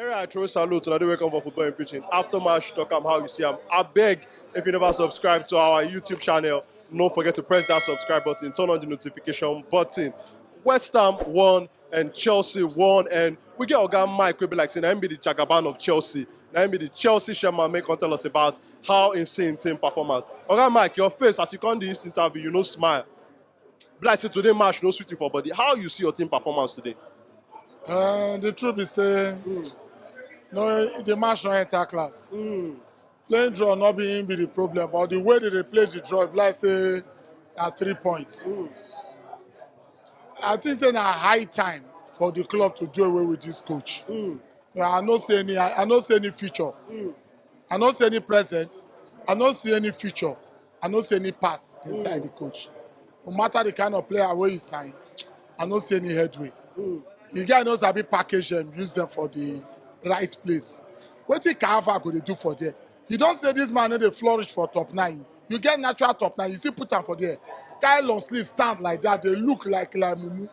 Area I throw salute to the welcome for football and preaching. After match, talk about how you see them. I beg if you never subscribe to our YouTube channel, don't forget to press that subscribe button, turn on the notification button. West Ham won and Chelsea won, and we get Oga Mike, we be like saying, I'm be the Jagaban of Chelsea. Now be the Chelsea chairman, make tell us about how insane team performance. Oga Mike, your face as you come to this interview, you know smile. But like say today match no sweeting for body. How you see your team performance today? The truth is saying, no, the match no enter class. Playing draw not being be the problem, but the way that they play the draw, like say, at 3 points. I think it's a high time for the club to do away with this coach. I don't see any. I don't see any future. I don't see any present. I don't see any future. I don't see any pass inside the coach. No matter the kind of player where you sign, I don't see any headway. The guy knows how to package them, use them for the right place. What think Carver could they do for there? You don't say this man they flourish for top 9. You get natural top 9, you still put them for there. Guy long sleeve stand like that, they look like Mumu.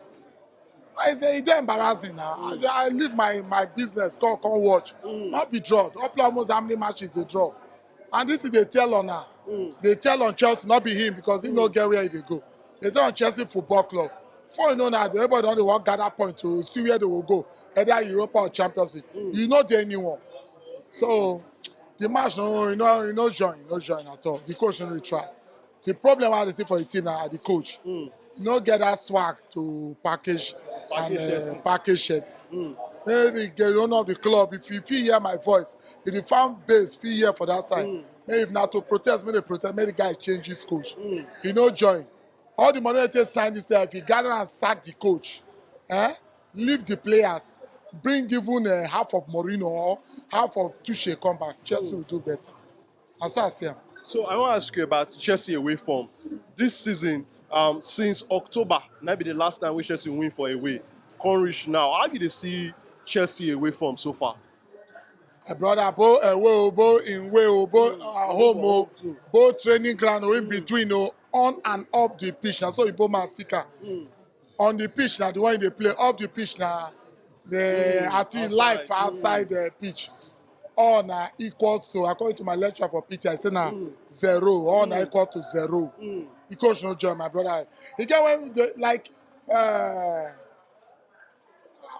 I say it's embarrassing now. I leave my business, come watch. Not be draw. Not play almost how many matches they draw. And this is they tell on her. They tell on Chelsea, not be him, because he don't get where they go. They tell on Chelsea Football Club. Before you know now, everybody don't want gather point to see where they will go, either Europa or Champions League. You know they anyone. So the match, no join at all. The coach don't really try. The problem I see for the team now, the coach. You don't get that swag to package packages. Maybe get one of the club. If you feel hear my voice, if the fan base feel hear for that side, maybe if not to protest, maybe the guy change his coach. You know join. All the money they sign this day, if you gather and sack the coach, leave the players, bring even half of Mourinho or half of Tuchel come back, Chelsea will do better. As I see. So I want to ask you about Chelsea away form. This season, since October, might be the last time we Chelsea win for away. Can't reach now. How do you see Chelsea away form so far? Brother, both both home, both training ground, in between, on and off the pitch. Now, so you put my sticker. On the pitch, now the one they play off the pitch now, life outside the pitch. All now equal to, according to my lecturer for PT, I say now 0. All now equal to 0. The coach no join, my brother. You get when they, like I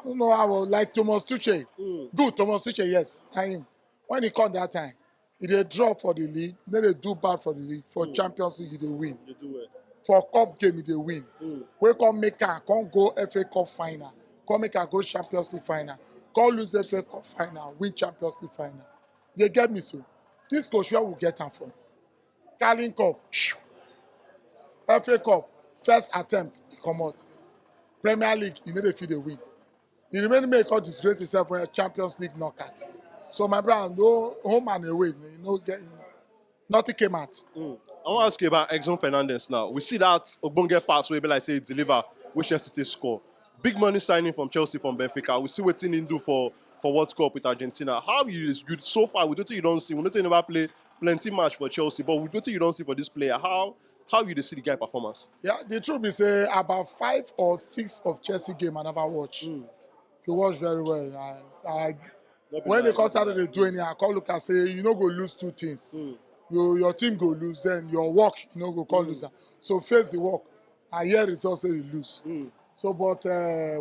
don't know how, like Thomas Tuchel. Good, Thomas Tuchel, yes. Him. When he come that time, he they draw for the league, then they do bad for the league. For Champions League, they win. They do it. For cup game, they win. We come make her, come go FA Cup final. Come make her go Champions League final. Come lose FA Cup final, win Champions League final. They get me so. This coach, where will get them from? Carling Cup, FA Cup, first attempt, he come out. Premier League, he never feel they win. He remain make God disgrace himself when a Champions League knockout. So my brother, no home and away, nothing came out. I want to ask you about Enzo Fernandez now. We see that Ogbonge pass where be like say deliver, which Chelsea score. Big money signing from Chelsea from Benfica. We see what he do for World Cup with Argentina. How you so far? We don't think you don't see. We don't think you never play plenty match for Chelsea, but we don't think you don't see for this player. How you see the guy performance? Yeah, the truth is about 5 or 6 of Chelsea game I never watch. You watch very well. When they come started to do anything, I call look and say, you know, go lose 2 things. Your team go lose, then your work, you know, go call loser. So face the work. And here results say you lose. So, but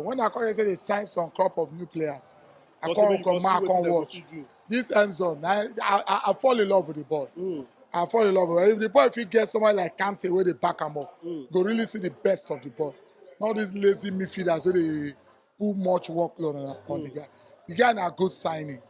when I come say they sign some crop of new players, I come watch. This Enzo, I fall in love with the ball. I fall in love with it. If the ball, if you get someone like Kante where they back him up, go really see the best of the ball. Not these lazy midfielders where they put much workload on the guy. The guy na good signing.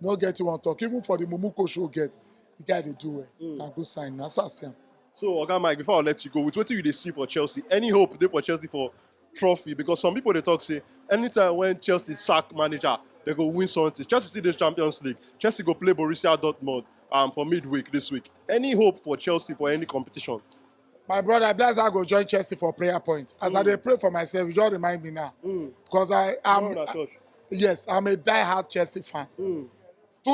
No get you want to talk. Even for the Mumuko show get, the guy they do it. Na good signing. That's what I say. So, Oga Mike, before I let you go, with what you see for Chelsea, any hope there for Chelsea for trophy? Because some people they talk say anytime when Chelsea sack manager, they go win something. Chelsea see the Champions League. Chelsea go play Borussia Dortmund for midweek this week. Any hope for Chelsea for any competition? My brother, bless I go join Chelsea for prayer point. As I dey pray for myself, you just remind me now. Because yes, I'm a die-hard Chelsea fan. 2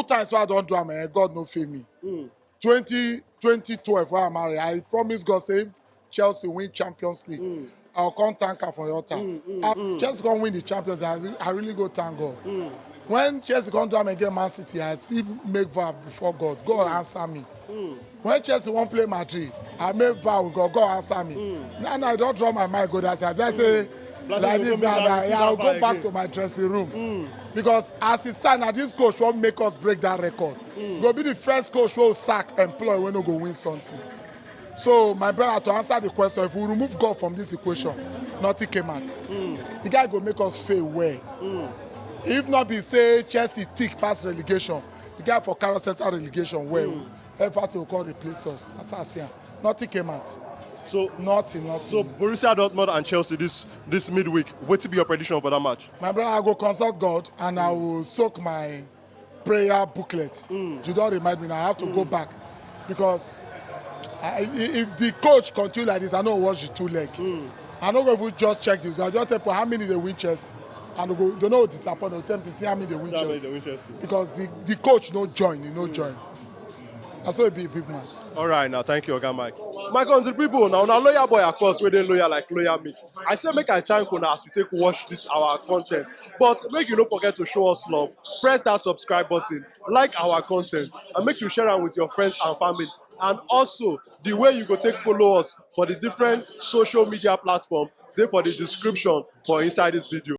times why I don't do it, God no fail me. 2012 when I married, I promise God say Chelsea win Champions League. I'll come thank her for your time. Just gonna win the Champions League. I really go thank God. When Chelsea come to am again Man City, I still make vow before God. God answer me. When Chelsea wan play Madrid, I make vow with God. God answer me. Now I don draw my mind go that side. Let's say like this now, I will go back to my dressing room. Because as it stand now, this coach wan make us break that record. Go be the first coach wey sack employee wey no go win something. So my brother, to answer the question, if we remove God from this equation, nothing came out. The guy go make us fail well. If not be say Chelsea tick pass relegation, the guy for carry center relegation well. Everton will come replace us. That's how I see am. Nothing came out. So Nothing. So Borussia Dortmund and Chelsea this midweek. What will be your prediction for that match? My brother, I go consult God and I will soak my prayer booklet. You don't remind me now. I have to go back because if the coach continue like this, I know watch the two leg. I no go even just check this. I just tell people how many they win chess. And go, don't know disappoint. They'll tell me see how many they win chess. Because the coach no join. He no join. That's why he be a big man. All right, now thank you, Oga Mike. My country people, now lawyer boy across where they lawyer like lawyer me. I say make I thank you as we take watch this our content. But make you don't forget to show us love. Press that subscribe button, like our content, and make you share it with your friends and family. And also the way you go take follow us for the different social media platforms, they for the description for inside this video.